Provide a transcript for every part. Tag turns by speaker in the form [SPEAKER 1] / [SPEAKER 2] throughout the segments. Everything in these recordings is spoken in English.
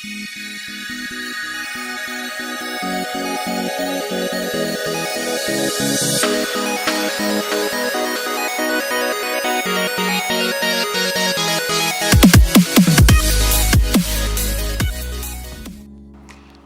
[SPEAKER 1] Hey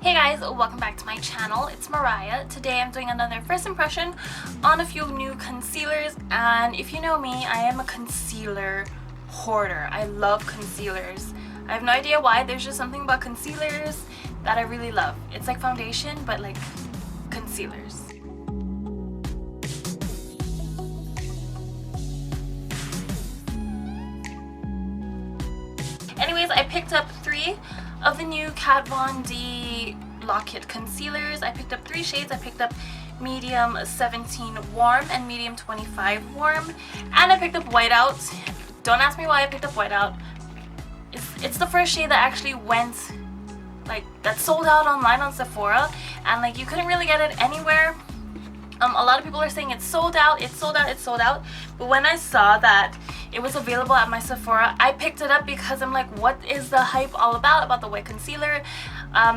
[SPEAKER 1] guys, welcome back to my channel. It's Mariah. Today I'm doing another first impression on a few new concealers, and if you know me, I am a concealer hoarder. I love concealers. I have no idea why. There's just something about concealers that I really love. It's like foundation, but like concealers. Anyways, I picked up 3 of the new Kat Von D Lock-It concealers. I picked up 3 shades. I picked up medium 17 warm and medium 25 warm, and I picked up whiteout. Don't ask me why I picked up whiteout. It's the first shade that actually went, like, that sold out online on Sephora, and like you couldn't really get it anywhere. A lot of people are saying it's sold out, it's sold out, it's sold out. But when I saw that it was available at my Sephora, I picked it up because I'm like, what is the hype all about the white concealer?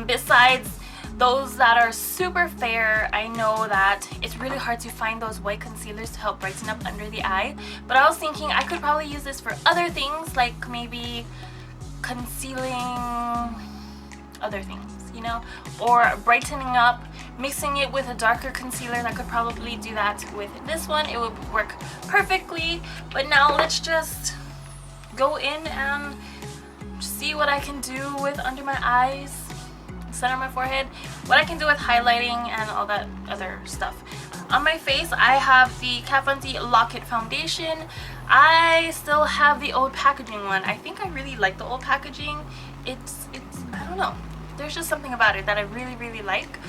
[SPEAKER 1] Besides those that are super fair, I know that it's really hard to find those white concealers to help brighten up under the eye. But I was thinking I could probably use this for other things, like maybe concealing other things, you know, or brightening up, mixing it with a darker concealer. And I could probably do that with this one. It would work perfectly. But now let's just go in and see what I can do with under my eyes, center of my forehead, what I can do with highlighting and all that other stuff. On my face, I have the Kat Von D Lock-It foundation. I still have the old packaging one. I think I really like the old packaging. It's I don't know. There's just something about it that I really like.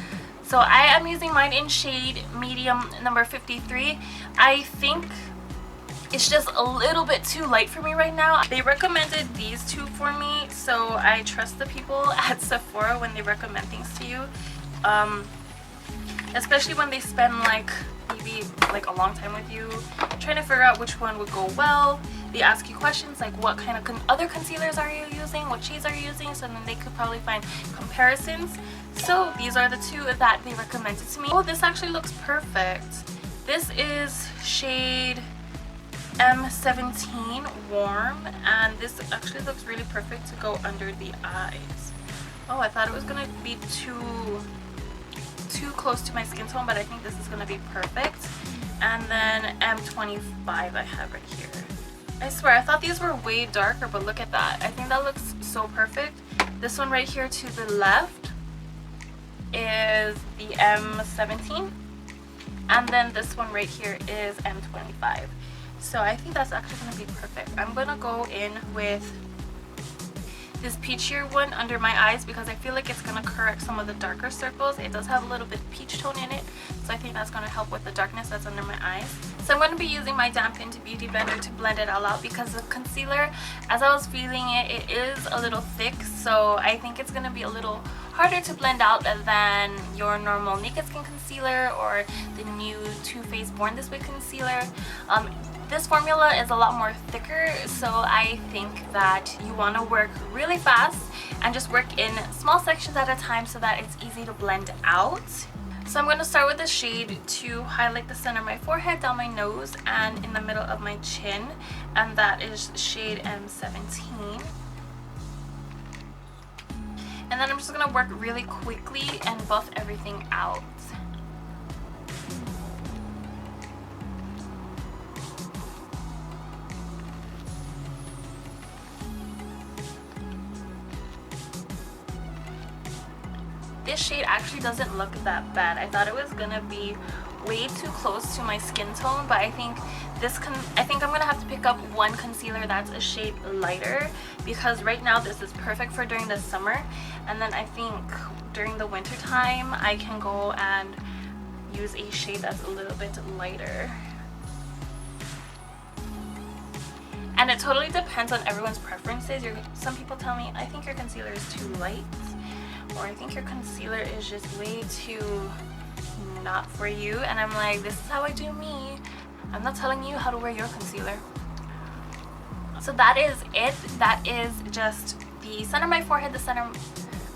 [SPEAKER 1] So I am using mine in shade medium number 53. I think it's just a little bit too light for me right now. They recommended these 2 for me, so I trust the people at Sephora when they recommend things to you. Especially when they spend like maybe like a long time with you trying to figure out which one would go well. They ask you questions like what kind of other concealers are you using, what shades are you using, so then they could probably find comparisons. So these are the 2 that they recommended to me. Oh, this actually looks perfect. This is shade M17 warm, and this actually looks really perfect to go under the eyes. Oh, I thought it was gonna be too close to my skin tone, but I think this is gonna be perfect. And then M25 I have right here. I swear, I thought these were way darker, but look at that. I think that looks so perfect. This one right here to the left is the M17, and then this one right here is M25. So I think that's actually going to be perfect. I'm going to go in with this peachier one under my eyes because I feel like it's going to correct some of the darker circles. It does have a little bit of peach tone in it, so I think that's going to help with the darkness that's under my eyes. So I'm going to be using my dampened beauty blender to blend it all out because the concealer, as I was feeling it, it is a little thick, so I think it's going to be a little harder to blend out than your normal Naked Skin concealer or the new Too Faced Born This Way concealer. This formula is a lot more thicker, so I think that you want to work really fast and just work in small sections at a time so that it's easy to blend out. So I'm going to start with the shade to highlight the center of my forehead, down my nose, and in the middle of my chin, and that is shade M17. And then I'm just going to work really quickly and buff everything out. This shade actually doesn't look that bad. I thought it was gonna be way too close to my skin tone, but I think I'm gonna have to pick up one concealer that's a shade lighter, because right now this is perfect for during the summer, and then I think during the winter time I can go and use a shade that's a little bit lighter. And it totally depends on everyone's preferences. Some people tell me, I think your concealer is too light, or I think your concealer is just way too not for you, and I'm like, this is how I do me. I'm not telling you how to wear your concealer. So that is it. That is just the center of my forehead, the center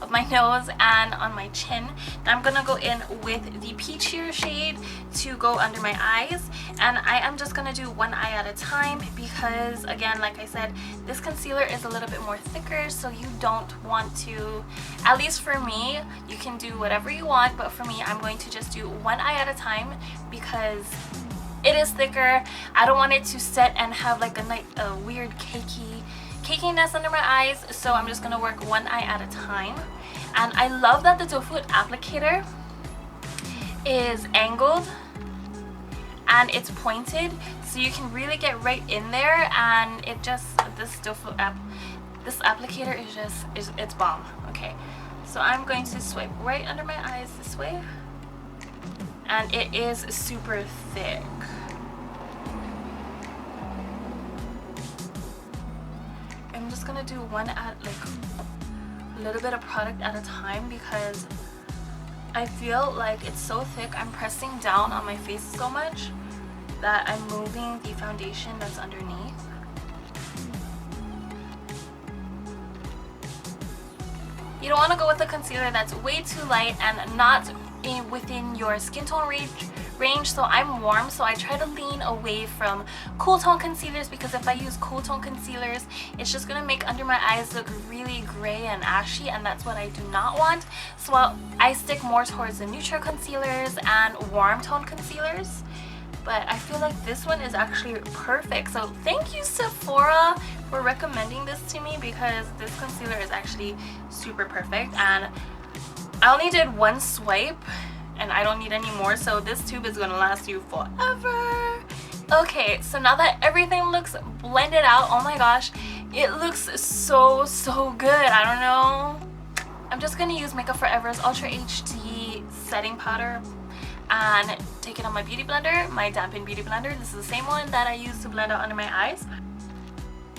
[SPEAKER 1] of my nose and on my chin. Now I'm gonna go in with the peachier shade to go under my eyes, and I am just gonna do one eye at a time because, again, like I said, this concealer is a little bit more thicker, so you don't want to, at least for me, you can do whatever you want, but for me, I'm going to just do one eye at a time because it is thicker. I don't want it to set and have like a weird cakiness under my eyes, so I'm just gonna work one eye at a time. And I love that the doe foot applicator is angled and it's pointed, so you can really get right in there, and it just, this doe foot this applicator is just, it's bomb. Okay, so I'm going to swipe right under my eyes this way, and it is super thick. I'm just gonna do one at like a little bit of product at a time because I feel like it's so thick. I'm pressing down on my face so much that I'm moving the foundation that's underneath. You don't want to go with a concealer that's way too light and not within your skin tone range. So I'm warm, so I try to lean away from cool tone concealers, because if I use cool tone concealers, it's just gonna make under my eyes look really gray and ashy, and that's what I do not want. So I stick more towards the neutral concealers and warm tone concealers. But I feel like this one is actually perfect. So thank you, Sephora, for recommending this to me, because this concealer is actually super perfect. And I only did one swipe and I don't need any more, so this tube is gonna last you forever. Okay, so now that everything looks blended out, oh my gosh, it looks so good. I don't know. I'm just gonna use Makeup Forever's Ultra HD setting powder and take it on my beauty blender, my dampened beauty blender. This is the same one that I use to blend out under my eyes.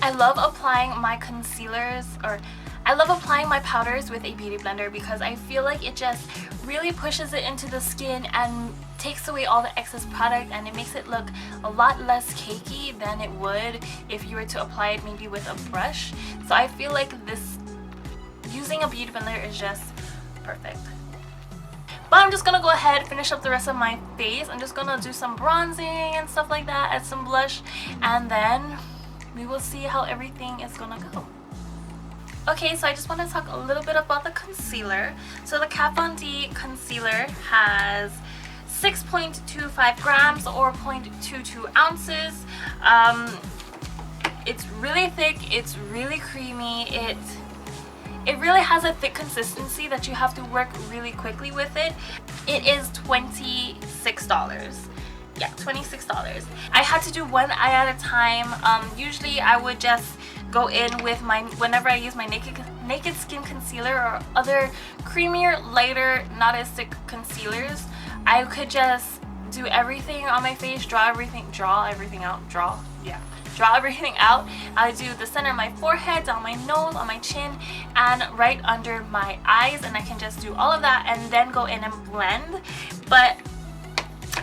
[SPEAKER 1] I love applying my concealers, or I love applying my powders with a beauty blender because I feel like it just really pushes it into the skin and takes away all the excess product, and it makes it look a lot less cakey than it would if you were to apply it maybe with a brush. So I feel like this, using a beauty blender, is just perfect. But I'm just gonna go ahead and finish up the rest of my face. I'm just gonna do some bronzing and stuff like that, add some blush, and then we will see how everything is gonna go. Okay, so I just want to talk a little bit about the concealer. So the Kat Von D concealer has 6.25 grams or 0.22 ounces. It's really thick, it's really creamy, it really has a thick consistency that you have to work really quickly with it. It is $26. Yeah, $26. I had to do one eye at a time. Usually I would just go in with my, whenever I use my Naked Skin concealer or other creamier, lighter, not as thick concealers, I could just do everything on my face, draw everything out. I do the center of my forehead, down my nose, on my chin, and right under my eyes, and I can just do all of that and then go in and blend. But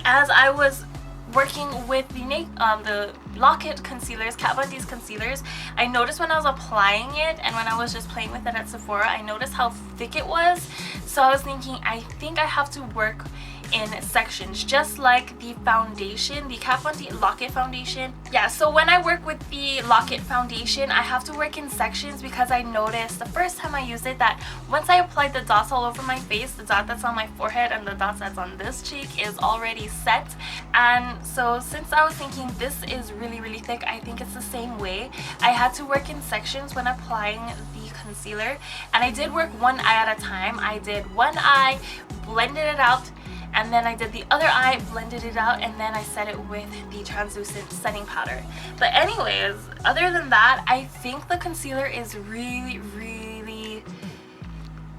[SPEAKER 1] as I was working with the Lock-It concealers, Kat Von D's concealers, I noticed when I was applying it and when I was just playing with it at Sephora, I noticed how thick it was. So I was thinking, I think I have to work in sections, just like the foundation, the Kat Von D Lock-It foundation. Yeah, so when I work with the Lock-It foundation, I have to work in sections because I noticed the first time I used it that once I applied the dots all over my face, the dot that's on my forehead and the dots that's on this cheek is already set. And so since I was thinking this is really thick, I think it's the same way. I had to work in sections when applying the concealer, and I did work one eye at a time. I did one eye, blended it out, and then I did the other eye, blended it out, and then I set it with the translucent setting powder. But anyways, other than that, I think the concealer is really,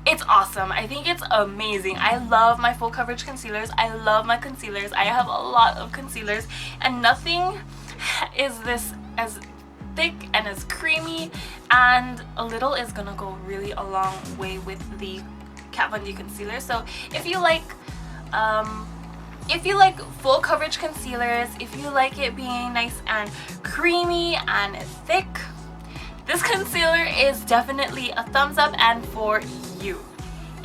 [SPEAKER 1] it's awesome. I think it's amazing. I love my full coverage concealers. I love my concealers. I have a lot of concealers, and nothing is this as thick and as creamy, and a little is gonna go really a long way with the Kat Von D concealer. So if you like full coverage concealers, if you like it being nice and creamy and thick, this concealer is definitely a thumbs up and for you.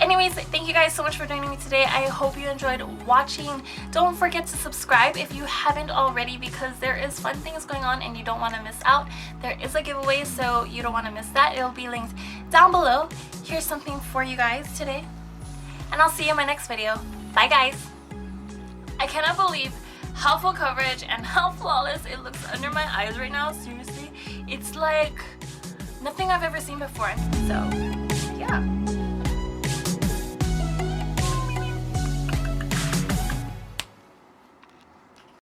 [SPEAKER 1] Anyways, thank you guys so much for joining me today. I hope you enjoyed watching. Don't forget to subscribe if you haven't already, because there is fun things going on and you don't want to miss out. There is a giveaway, so you don't want to miss that. It'll be linked down below. Here's something for you guys today, and I'll see you in my next video. Bye guys. I cannot believe how full coverage and how flawless it looks under my eyes right now. Seriously, it's like nothing I've ever seen before. So yeah.